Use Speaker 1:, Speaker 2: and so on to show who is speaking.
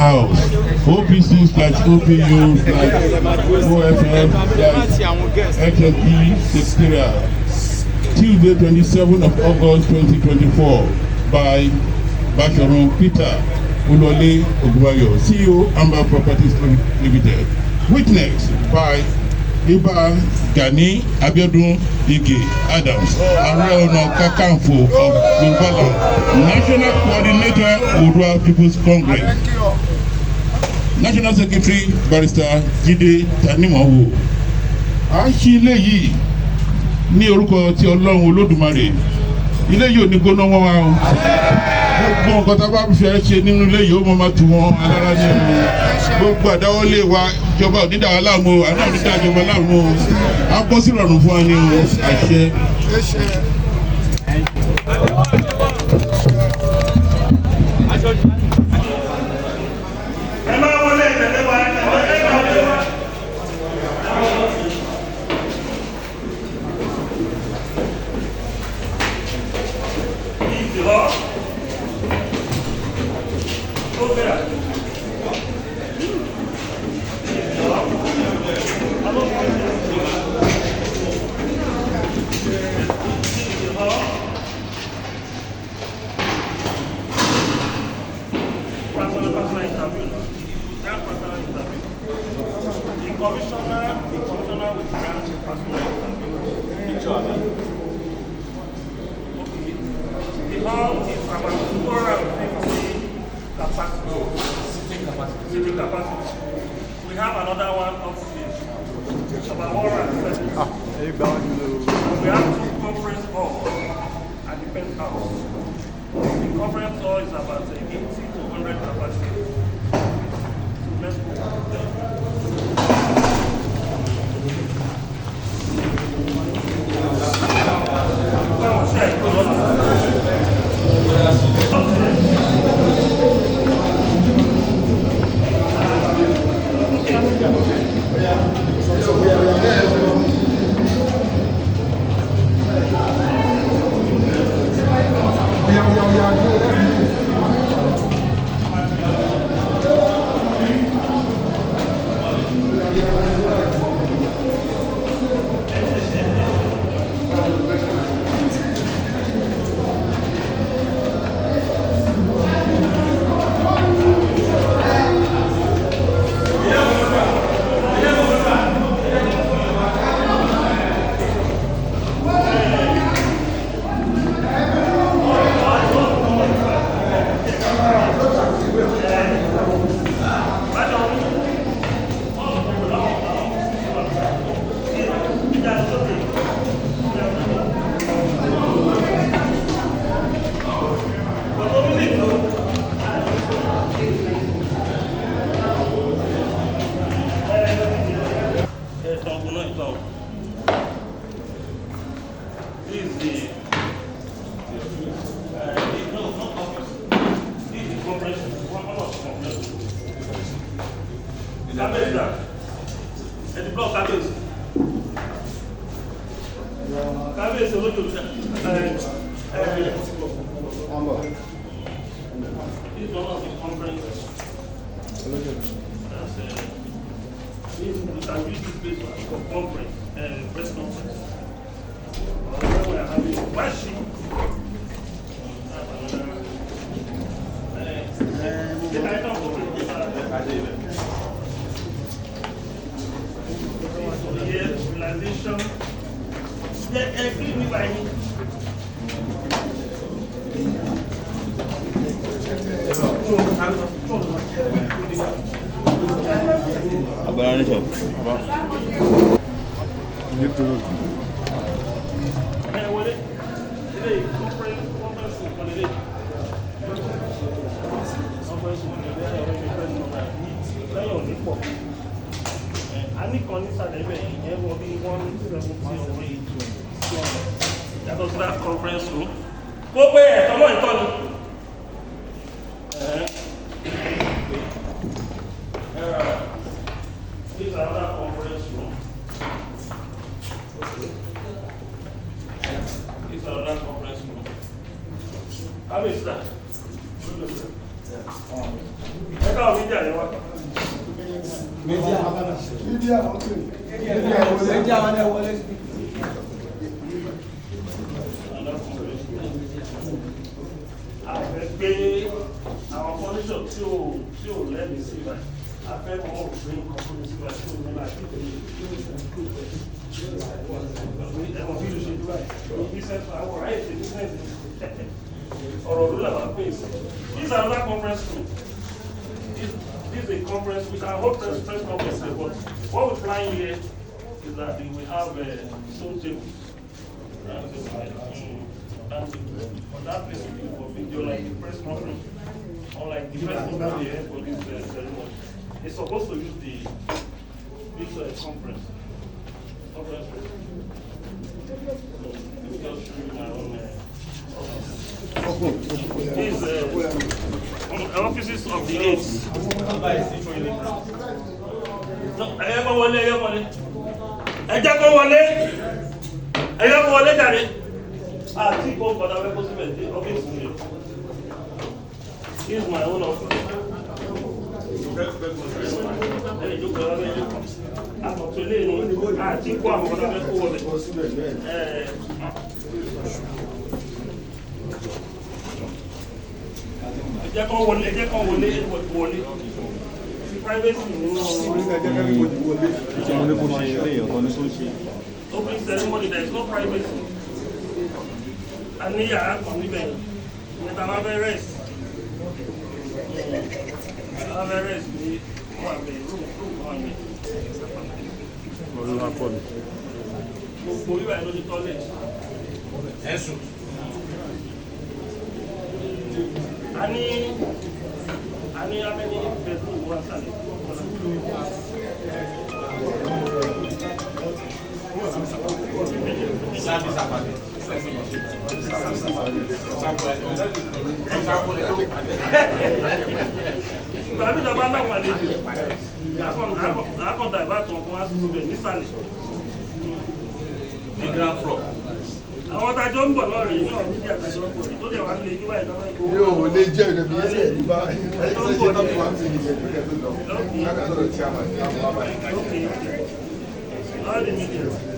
Speaker 1: house. OPC/OPU/OFM/HOUSEOPC Secretariat. Tuesday, 27th of August 2024 by Basharon Peter Ulole Oduwayo, CEO Amber Properties Limited. Witnessed by Iba Gani Abiodun Ige Adams, Ààrẹ Ọ̀nà Kakanfò of Yoruba Land, National Coordinator OODUA People's Congress, National Secretary Barrister Jide Tanimowo. À ń ṣí ilé yìí ní orúkọ ti Ọlọ́run Olódùmarè. Ilé yìí ò ní gbóná wọ́n wá o. Gbogbo nǹkan tá a bá fẹ́ ṣe nínú ilé yìí ó mọ̀ máa tù wọ́n alára ní ẹnu. Gbogbo àdáwọ́lé wa ìjọba ò ní dá wa láàmú o, àná ò ní dá ìjọba láàmú o. A bọ́ sí ìrọ̀rùn fún wa ní o, àṣẹ.
Speaker 2: Sitting capacity. We have another one upstairs. About 170. We have 2 conference halls at the penthouse. The conference hall is about 80 to 100 capacity. So let's go. That was that conference room. Go where? Come on, come on. This is another conference room. This is another conference room. How is that? Our condition tí ò lẹ́mìí sí ibà afẹ́kọ̀ọ́ òfin ọkùnrin sí ibà tí ò ní láti ẹ̀wọ̀n bí ló ṣe dúrà business àwọn ọ̀rá ètò business ọ̀rọ̀ ló làwọn face. This is another conference room. This is a conference we can hold press conference here, but what we're planning here is that we have some tables. On that place we do for video like the press conference or like the press conference here for this ceremony. It's supposed to use this conference room. Let me just show you my own office. These offices of the aides. Here's my own office. Opening ceremony, there is no privacy. And here I come even. I have a rest. I have a rest. Ani how many bedroom one side? Bàbá mi dábàá náà wà lẹ́yìn. Àkọ́ndà ìbátan fún wa sísú bẹ̀ nísàlẹ̀. Ní Grand Frog. Àwọn tajọ́ ń bọ̀ náà rèé náà ní ìjà tajọ́ ń bọ̀ tó dẹ̀ wá lé ní báyìí lọ́wọ́ ìkó.
Speaker 3: Yóò lè jẹ́ ìrẹ̀bí ẹsẹ̀ nígbà ẹsẹ̀ tó fi wá sí ìjẹ́ tó lọ. Lákàtọ̀ tí a máa ń gbà wá báyìí.
Speaker 2: All the media.